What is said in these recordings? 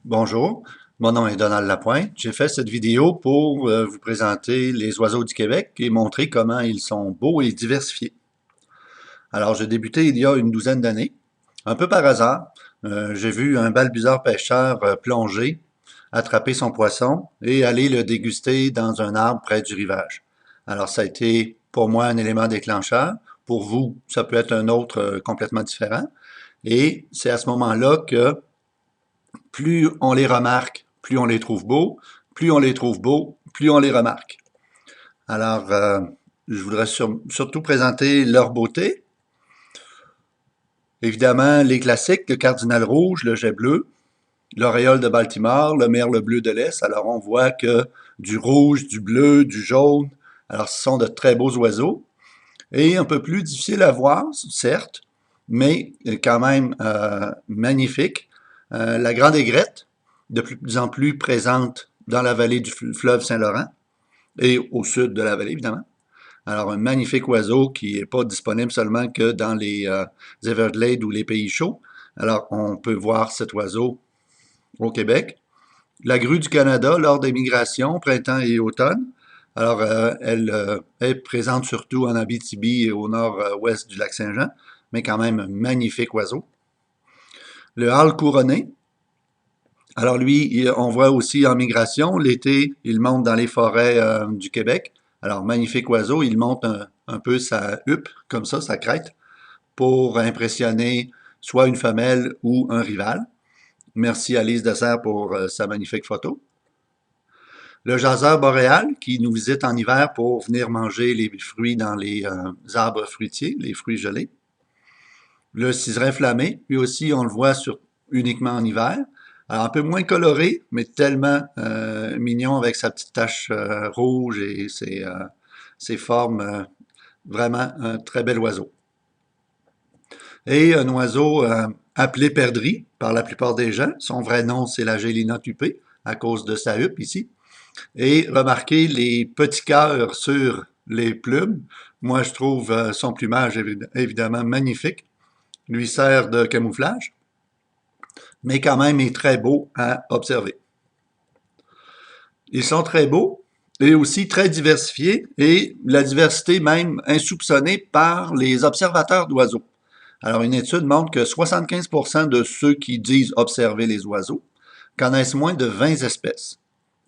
Bonjour, mon nom est Donald Lapointe. J'ai fait cette vidéo pour vous présenter les oiseaux du Québec et montrer comment ils sont beaux et diversifiés. Alors, j'ai débuté il y a une douzaine d'années, un peu par hasard. J'ai vu un balbuzard pêcheur plonger, attraper son poisson et aller le déguster dans un arbre près du rivage. Alors, ça a été pour moi un élément déclencheur. Pour vous, ça peut être un autre complètement différent. Et c'est à ce moment-là que plus on les remarque, plus on les trouve beaux, plus on les trouve beaux, plus on les remarque. Alors, je voudrais surtout présenter leur beauté. Évidemment, les classiques, le cardinal rouge, le jet bleu, l'auréole de Baltimore, le merle bleu de l'Est. Alors, on voit que du rouge, du bleu, du jaune. Alors, ce sont de très beaux oiseaux. Et un peu plus difficile à voir, certes, mais quand même magnifique. La grande aigrette, de plus en plus présente dans la vallée du fleuve Saint-Laurent et au sud de la vallée, évidemment. Alors, un magnifique oiseau qui n'est pas disponible seulement que dans les Everglades ou les pays chauds. Alors, on peut voir cet oiseau au Québec. La grue du Canada, lors des migrations, printemps et automne. Alors, elle est présente surtout en Abitibi et au nord-ouest du lac Saint-Jean, mais quand même un magnifique oiseau. Le hâle couronné. Alors lui, on voit aussi en migration, l'été, il monte dans les forêts du Québec. Alors, magnifique oiseau, il monte un peu sa huppe, comme ça, sa crête, pour impressionner soit une femelle ou un rival. Merci à Lise Dessert pour sa magnifique photo. Le jaseur boréal qui nous visite en hiver pour venir manger les fruits dans les arbres fruitiers, les fruits gelés. Le ciserin flammé, lui aussi on le voit uniquement en hiver. Alors un peu moins coloré, mais tellement mignon avec sa petite tache rouge et ses formes. Vraiment un très bel oiseau. Et un oiseau appelé perdrix par la plupart des gens. Son vrai nom, c'est la Gélina tupée, à cause de sa huppe ici. Et remarquez les petits cœurs sur les plumes. Moi, je trouve son plumage évidemment magnifique. Lui sert de camouflage, mais quand même est très beau à observer. Ils sont très beaux et aussi très diversifiés et la diversité même insoupçonnée par les observateurs d'oiseaux. Alors, une étude montre que 75% de ceux qui disent observer les oiseaux connaissent moins de 20 espèces.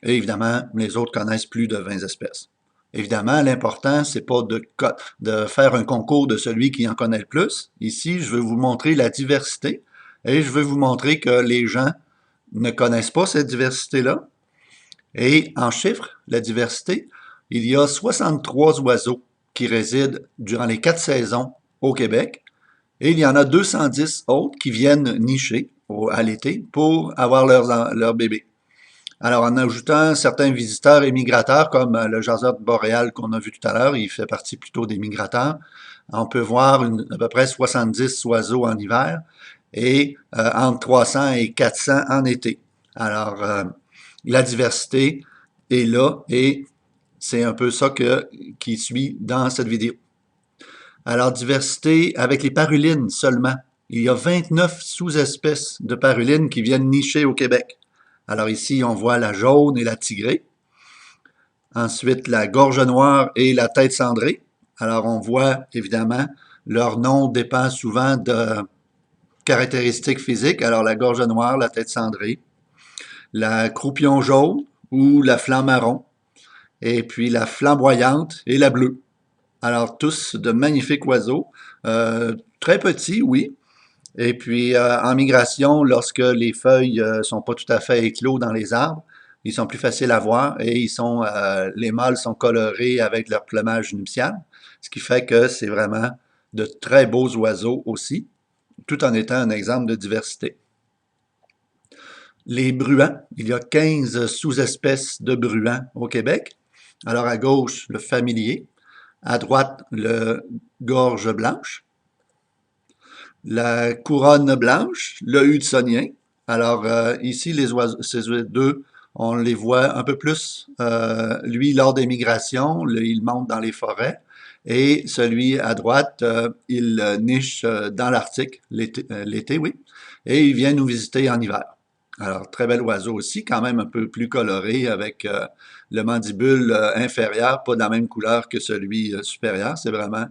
Et évidemment, les autres connaissent plus de 20 espèces. Évidemment, l'important, c'est pas de faire un concours de celui qui en connaît le plus. Ici, je veux vous montrer la diversité et je veux vous montrer que les gens ne connaissent pas cette diversité-là. Et en chiffres, la diversité, il y a 63 oiseaux qui résident durant les 4 saisons au Québec et il y en a 210 autres qui viennent nicher à l'été pour avoir leurs bébés. Alors, en ajoutant certains visiteurs et migrateurs, comme le jaseur boréal qu'on a vu tout à l'heure, il fait partie plutôt des migrateurs, on peut voir à peu près 70 oiseaux en hiver et entre 300 et 400 en été. Alors, la diversité est là et c'est un peu ça qui suit dans cette vidéo. Alors, diversité avec les parulines seulement. Il y a 29 sous-espèces de parulines qui viennent nicher au Québec. Alors ici, on voit la jaune et la tigrée. Ensuite, la gorge noire et la tête cendrée. Alors on voit évidemment, leur nom dépend souvent de caractéristiques physiques. Alors la gorge noire, la tête cendrée, la croupion jaune ou la flamme marron, et puis la flamboyante et la bleue. Alors tous de magnifiques oiseaux, très petits, oui, et puis en migration, lorsque les feuilles sont pas tout à fait éclos dans les arbres, ils sont plus faciles à voir et les mâles sont colorés avec leur plumage nuptial, ce qui fait que c'est vraiment de très beaux oiseaux aussi, tout en étant un exemple de diversité. Les bruants, il y a 15 sous-espèces de bruants au Québec. Alors à gauche, le familier, à droite, le gorge blanche, la couronne blanche, le hudsonien. Alors ici, ces deux, on les voit un peu plus. Lui, lors des migrations, il monte dans les forêts. Et celui à droite, il niche dans l'Arctique, l'été, oui. Et il vient nous visiter en hiver. Alors, très bel oiseau aussi, quand même un peu plus coloré avec le mandibule inférieur, pas de la même couleur que celui supérieur. C'est vraiment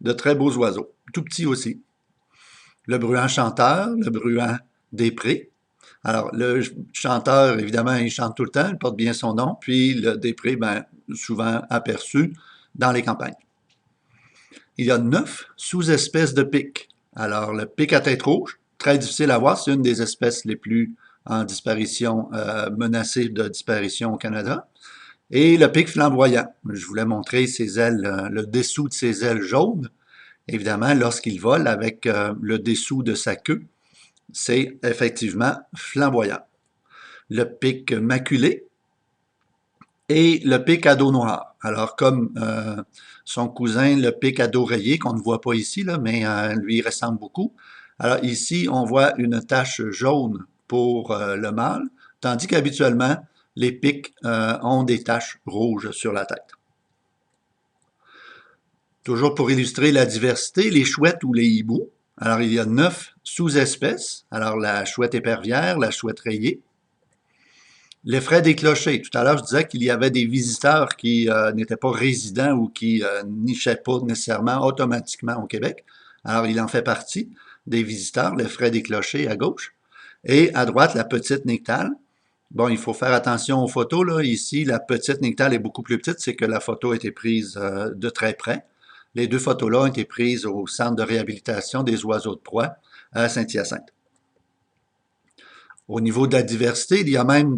de très beaux oiseaux. Tout petit aussi. Le bruant chanteur, le bruant des prés. Alors, le chanteur, évidemment, il chante tout le temps, il porte bien son nom, puis le des prés, ben, souvent aperçu dans les campagnes. Il y a 9 sous-espèces de pics. Alors, le pic à tête rouge, très difficile à voir, c'est une des espèces les plus en disparition, menacées de disparition au Canada. Et le pic flamboyant, je voulais montrer ses ailes, le dessous de ses ailes jaunes. Évidemment, lorsqu'il vole avec le dessous de sa queue, c'est effectivement flamboyant. Le pic maculé et le pic à dos noir. Alors, comme son cousin, le pic à dos rayé, qu'on ne voit pas ici, là, mais lui, il ressemble beaucoup. Alors, ici, on voit une tache jaune pour le mâle, tandis qu'habituellement, les pics ont des taches rouges sur la tête. Toujours pour illustrer la diversité, les chouettes ou les hiboux. Alors, il y a 9 sous-espèces. Alors, la chouette épervière, la chouette rayée. L'effraie des clochers. Tout à l'heure, je disais qu'il y avait des visiteurs qui n'étaient pas résidents ou qui nichaient pas nécessairement automatiquement au Québec. Alors, il en fait partie des visiteurs, l'effraie des clochers à gauche. Et à droite, la petite nectale. Bon, il faut faire attention aux photos, là. Ici, la petite nectale est beaucoup plus petite, c'est que la photo a été prise de très près. Les deux photos-là ont été prises au centre de réhabilitation des oiseaux de proie à Saint-Hyacinthe. Au niveau de la diversité, il y a même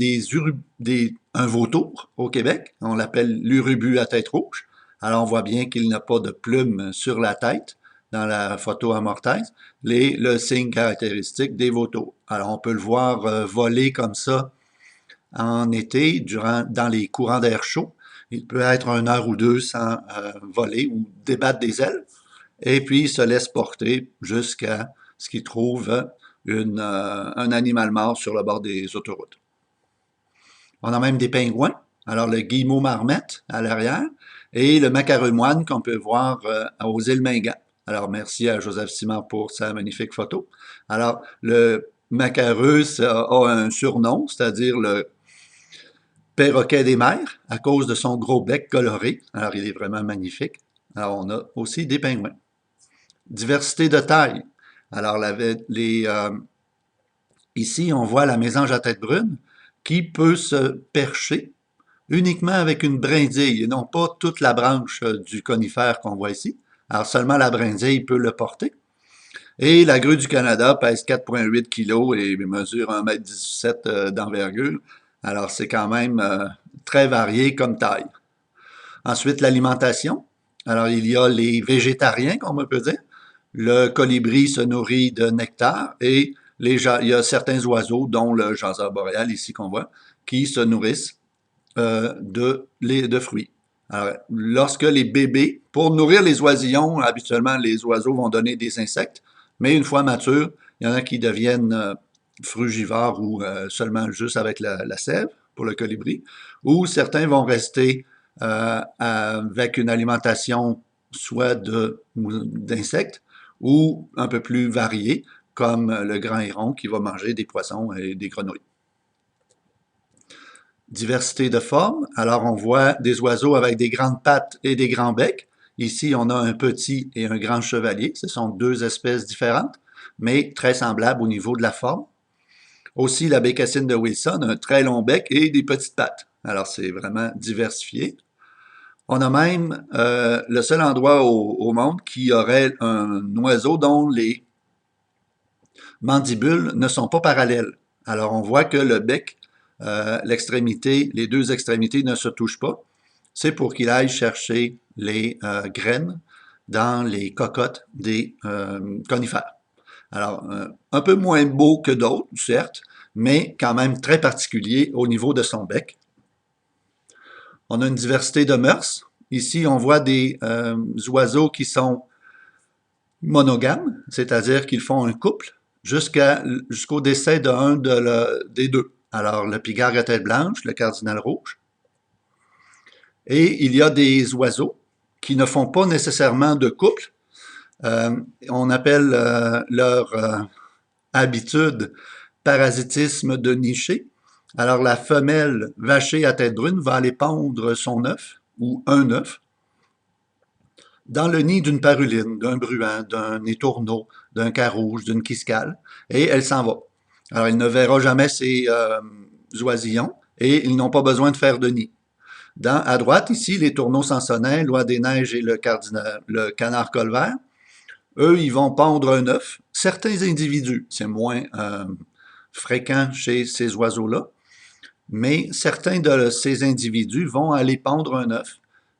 un vautour au Québec. On l'appelle l'urubu à tête rouge. Alors, on voit bien qu'il n'a pas de plumes sur la tête dans la photo amortise, le signe caractéristique des vautours. Alors, on peut le voir voler comme ça en été, dans les courants d'air chaud. Il peut être 1 heure ou deux sans voler ou débattre des ailes. Et puis, il se laisse porter jusqu'à ce qu'il trouve un animal mort sur le bord des autoroutes. On a même des pingouins. Alors, le guillemot marmette à l'arrière et le macareux moine qu'on peut voir aux îles Mingan. Alors, merci à Joseph Simard pour sa magnifique photo. Alors, le macareux a un surnom, c'est-à-dire le perroquet des mers, à cause de son gros bec coloré. Alors, il est vraiment magnifique. Alors, on a aussi des pingouins. Diversité de taille. Alors, ici, on voit la mésange à tête brune qui peut se percher uniquement avec une brindille et non pas toute la branche du conifère qu'on voit ici. Alors, seulement la brindille peut le porter. Et la grue du Canada pèse 4,8 kg et mesure 1,17 m d'envergure. Alors, c'est quand même très varié comme taille. Ensuite, l'alimentation. Alors, il y a les végétariens, comme on peut dire. Le colibri se nourrit de nectar et il y a certains oiseaux, dont le jaseur boréal ici qu'on voit, qui se nourrissent de fruits. Alors, lorsque les bébés, pour nourrir les oisillons, habituellement les oiseaux vont donner des insectes, mais une fois matures, il y en a qui deviennent frugivores ou seulement juste avec la sève pour le colibri, ou certains vont rester avec une alimentation soit d'insectes ou un peu plus variée, comme le grand héron qui va manger des poissons et des grenouilles. Diversité de formes. Alors, on voit des oiseaux avec des grandes pattes et des grands becs. Ici, on a un petit et un grand chevalier. Ce sont deux espèces différentes, mais très semblables au niveau de la forme. Aussi, la bécassine de Wilson, un très long bec et des petites pattes. Alors, c'est vraiment diversifié. On a même le seul endroit au monde qui aurait un oiseau dont les mandibules ne sont pas parallèles. Alors, on voit que le bec, les deux extrémités ne se touchent pas. C'est pour qu'il aille chercher les graines dans les cocottes des conifères. Alors, un peu moins beau que d'autres, certes, mais quand même très particulier au niveau de son bec. On a une diversité de mœurs. Ici, on voit des oiseaux qui sont monogames, c'est-à-dire qu'ils font un couple jusqu'au décès d'un des deux. Alors, le pigargue à tête blanche, le cardinal rouge. Et il y a des oiseaux qui ne font pas nécessairement de couple. On appelle leur habitude parasitisme de nicher. Alors, la femelle vachée à tête brune va aller pondre son œuf, ou un œuf, dans le nid d'une paruline, d'un bruant, d'un étourneau, d'un carouge, d'une quiscale, et elle s'en va. Alors, elle ne verra jamais ses oisillons, et ils n'ont pas besoin de faire de nid. À droite, ici, les tourneaux sansonnets, l'oie des neiges et le canard colvert, eux, ils vont pondre un œuf. Certains individus, c'est moins fréquent chez ces oiseaux-là, mais certains de ces individus vont aller pondre un œuf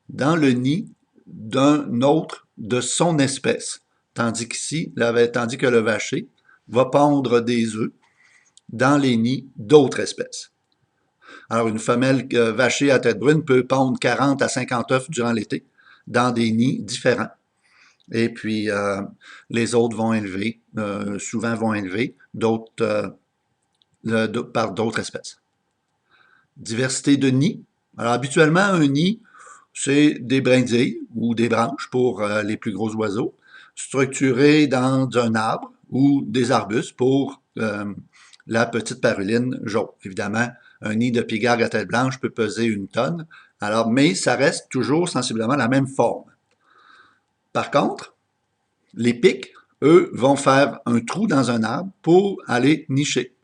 dans le nid d'un autre de son espèce. Tandis que le vacher va pondre des œufs dans les nids d'autres espèces. Alors, une femelle vachée à tête brune peut pondre 40 à 50 œufs durant l'été dans des nids différents. Et puis, les autres vont élever, souvent vont élever par d'autres espèces. Diversité de nids. Alors, habituellement, un nid, c'est des brindilles ou des branches pour les plus gros oiseaux, structurés dans un arbre ou des arbustes pour la petite paruline jaune. Évidemment, un nid de pigargue à tête blanche peut peser 1 tonne, alors, mais ça reste toujours sensiblement la même forme. Par contre, les pics, eux, vont faire un trou dans un arbre pour aller nicher.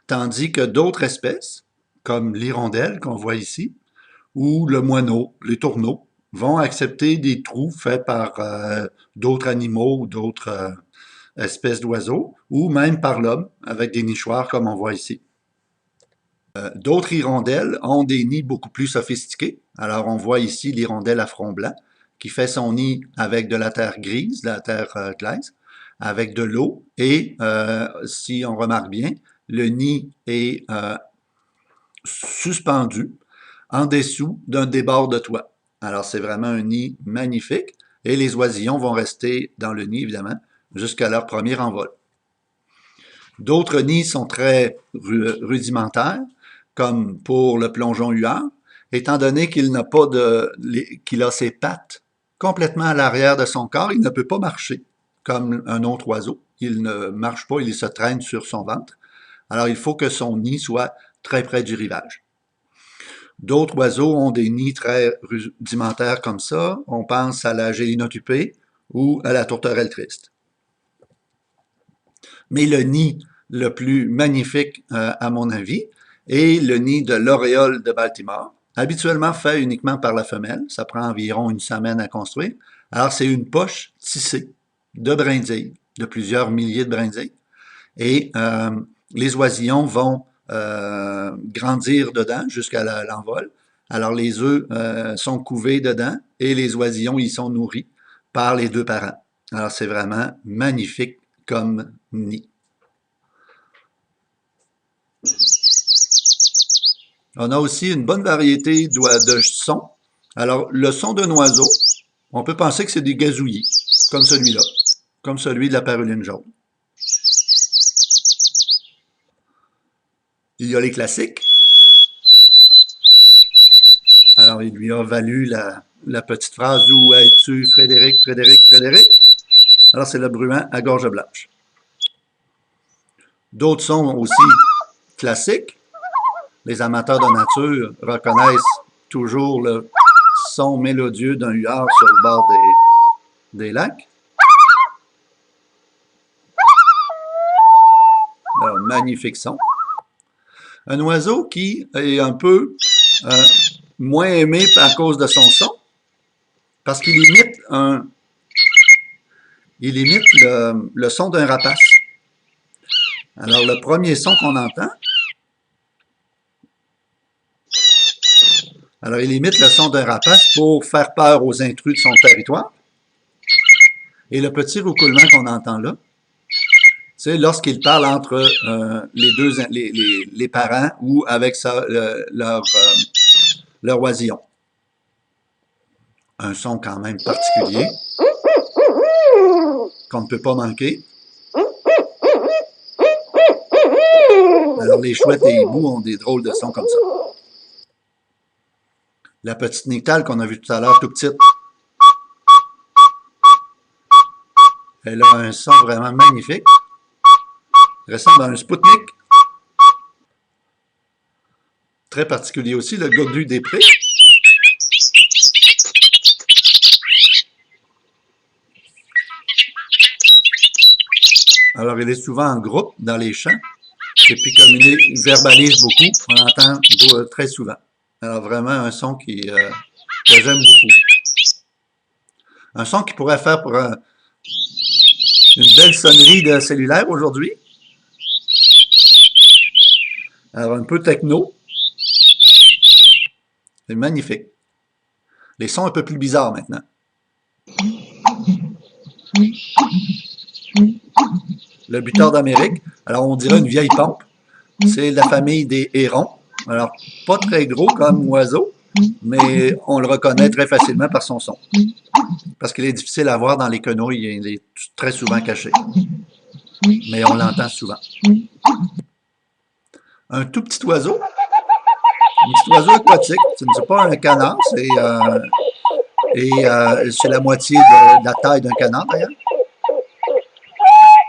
Tandis que d'autres espèces, comme l'hirondelle qu'on voit ici, ou le moineau, les tourneaux, vont accepter des trous faits par d'autres animaux ou d'autres espèces d'oiseaux, ou même par l'homme, avec des nichoirs comme on voit ici. D'autres hirondelles ont des nids beaucoup plus sophistiqués. Alors, on voit ici l'hirondelle à front blanc, qui fait son nid avec de la terre grise, de la terre glaise, avec de l'eau, et si on remarque bien, le nid est suspendu en dessous d'un débord de toit. Alors, c'est vraiment un nid magnifique, et les oisillons vont rester dans le nid, évidemment, jusqu'à leur premier envol. D'autres nids sont très rudimentaires, comme pour le plongeon huard, étant donné qu'il qu'il a ses pattes complètement à l'arrière de son corps, il ne peut pas marcher comme un autre oiseau. Il ne marche pas, il se traîne sur son ventre. Alors, il faut que son nid soit très près du rivage. D'autres oiseaux ont des nids très rudimentaires comme ça. On pense à la gélinotupée ou à la tourterelle triste. Mais le nid le plus magnifique, à mon avis, est le nid de l'auréole de Baltimore, habituellement fait uniquement par la femelle. Ça prend environ 1 semaine à construire. Alors, c'est une poche tissée de brindilles, de plusieurs milliers de brindilles. Et les oisillons vont grandir dedans jusqu'à l'envol. Alors, les œufs sont couvés dedans et les oisillons y sont nourris par les 2 parents. Alors, c'est vraiment magnifique comme nid. On a aussi une bonne variété de sons. Alors, le son d'un oiseau, on peut penser que c'est des gazouillis, comme celui-là, comme celui de la paruline jaune. Il y a les classiques. Alors, il lui a valu la petite phrase « Où es-tu, Frédéric, Frédéric, Frédéric? » Alors, c'est le bruant à gorge blanche. D'autres sons aussi classiques. Les amateurs de nature reconnaissent toujours le son mélodieux d'un huard sur le bord des lacs. Alors, magnifique son. Un oiseau qui est un peu moins aimé à cause de son son, parce qu'il imite le son d'un rapace. Alors, le premier son qu'on entend, alors il imite le son d'un rapace pour faire peur aux intrus de son territoire. Et le petit roucoulement qu'on entend là, c'est lorsqu'il parle entre les parents ou avec leur oisillon. Un son quand même particulier qu'on ne peut pas manquer. Alors les chouettes et les hiboux ont des drôles de sons comme ça. La petite nyctale qu'on a vue tout à l'heure, tout petite, elle a un son vraiment magnifique. Elle ressemble à un Spoutnik. Très particulier aussi, le goglu des prés. Alors, il est souvent en groupe dans les champs. Et puis, comme il verbalise beaucoup, on l'entend très souvent. Alors, vraiment, un son que j'aime beaucoup. Un son qui pourrait faire pour une belle sonnerie de cellulaire aujourd'hui. Alors, un peu techno. C'est magnifique. Les sons un peu plus bizarres maintenant. Le buteur d'Amérique. Alors, on dirait une vieille pompe. C'est la famille des hérons. Alors, pas très gros comme oiseau, mais on le reconnaît très facilement par son son. Parce qu'il est difficile à voir dans les quenouilles, il est très souvent caché. Mais on l'entend souvent. Un tout petit oiseau, un petit oiseau aquatique, ce n'est pas un canard, c'est la moitié de la taille d'un canard d'ailleurs.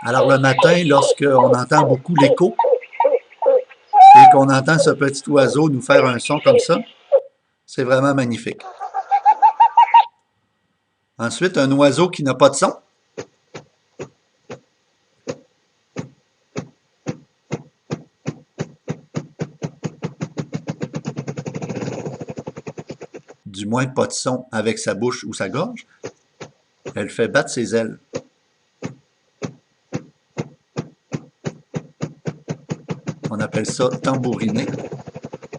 Alors le matin, lorsqu'on entend beaucoup l'écho et qu'on entend ce petit oiseau nous faire un son comme ça, c'est vraiment magnifique. Ensuite, un oiseau qui n'a pas de son. Du moins pas de son avec sa bouche ou sa gorge. Elle fait battre ses ailes. On appelle ça tambouriner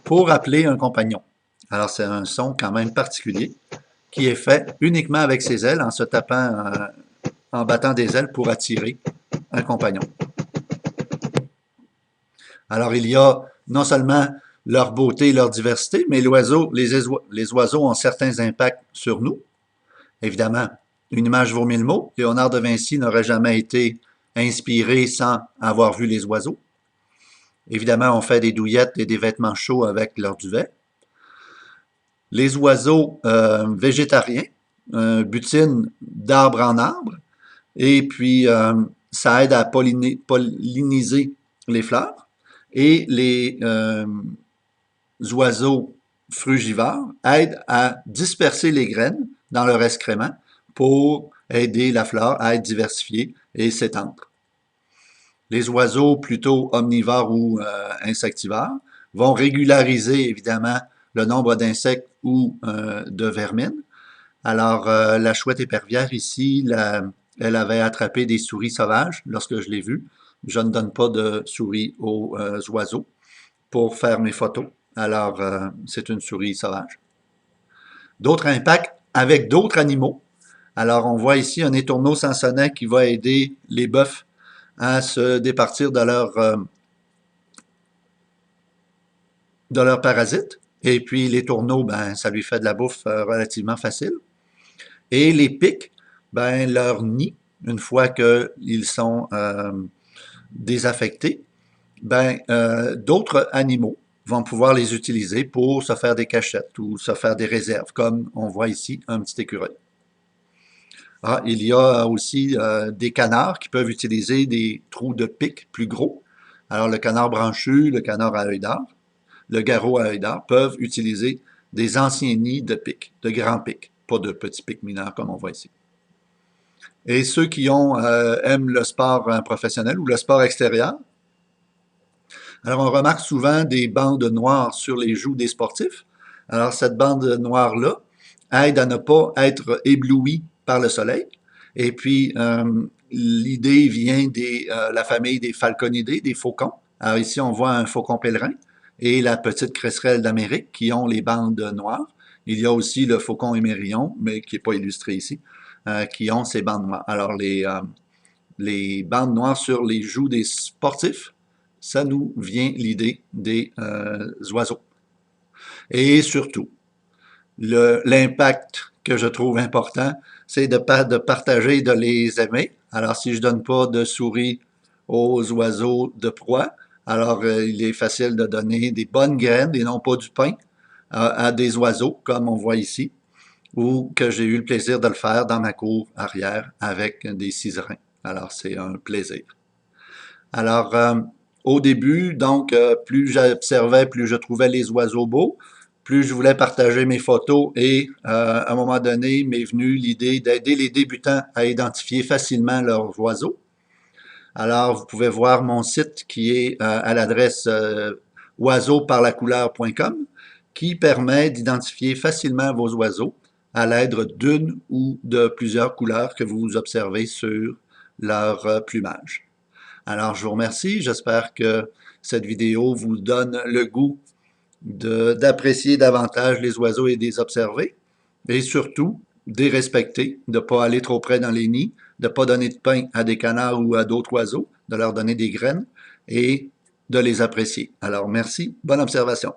pour appeler un compagnon. Alors c'est un son quand même particulier qui est fait uniquement avec ses ailes en se tapant, en battant des ailes pour attirer un compagnon. Alors il y a non seulement leur beauté et leur diversité, mais les oiseaux ont certains impacts sur nous. Évidemment, une image vaut mille mots. Léonard de Vinci n'aurait jamais été inspiré sans avoir vu les oiseaux. Évidemment, on fait des douillettes et des vêtements chauds avec leur duvet. Les oiseaux végétariens butinent d'arbre en arbre et puis ça aide à polliniser les fleurs. Et les oiseaux frugivores aident à disperser les graines dans leur excrément pour aider la flore à être diversifiée et s'étendre. Les oiseaux plutôt omnivores ou insectivores vont régulariser évidemment le nombre d'insectes ou de vermines. Alors, la chouette épervière ici, elle avait attrapé des souris sauvages lorsque je l'ai vue. Je ne donne pas de souris aux oiseaux pour faire mes photos. Alors, c'est une souris sauvage. D'autres impacts avec d'autres animaux. Alors, on voit ici un étourneau sansonnet qui va aider les bœufs à se départir de leurs parasites. Et puis, les tourneaux, ben, ça lui fait de la bouffe relativement facile. Et les pics, ben, leur nid, une fois qu'ils sont désaffectés, ben, d'autres animaux vont pouvoir les utiliser pour se faire des cachettes ou se faire des réserves, comme on voit ici un petit écureuil. Ah, il y a aussi des canards qui peuvent utiliser des trous de pique plus gros. Alors, le canard branchu, le canard à œil d'or, le garrot à œil d'or peuvent utiliser des anciens nids de pics, de grands pics, pas de petits pics mineurs comme on voit ici. Et ceux qui aiment le sport professionnel ou le sport extérieur, alors on remarque souvent des bandes noires sur les joues des sportifs. Alors cette bande noire-là aide à ne pas être ébloui par le soleil. Et puis l'idée vient de la famille des falconidés, des faucons. Alors ici on voit un faucon pèlerin et la petite cresserelle d'Amérique qui ont les bandes noires. Il y a aussi le faucon émerillon, mais qui n'est pas illustré ici, qui ont ces bandes noires. Alors les bandes noires sur les joues des sportifs, ça nous vient l'idée des oiseaux. Et surtout, l'impact que je trouve important, c'est de partager, de les aimer. Alors, si je donne pas de souris aux oiseaux de proie, alors il est facile de donner des bonnes graines et non pas du pain à des oiseaux, comme on voit ici, ou que j'ai eu le plaisir de le faire dans ma cour arrière avec des ciserins. Alors, c'est un plaisir. Alors, au début, donc, plus j'observais, plus je trouvais les oiseaux beaux, plus je voulais partager mes photos et à un moment donné m'est venue l'idée d'aider les débutants à identifier facilement leurs oiseaux. Alors, vous pouvez voir mon site qui est à l'adresse oiseauxparlacouleur.com qui permet d'identifier facilement vos oiseaux à l'aide d'une ou de plusieurs couleurs que vous observez sur leur plumage. Alors, je vous remercie. J'espère que cette vidéo vous donne le goût d'apprécier davantage les oiseaux et de les observer. Et surtout, de les respecter, de ne pas aller trop près dans les nids, de ne pas donner de pain à des canards ou à d'autres oiseaux, de leur donner des graines et de les apprécier. Alors, merci. Bonne observation.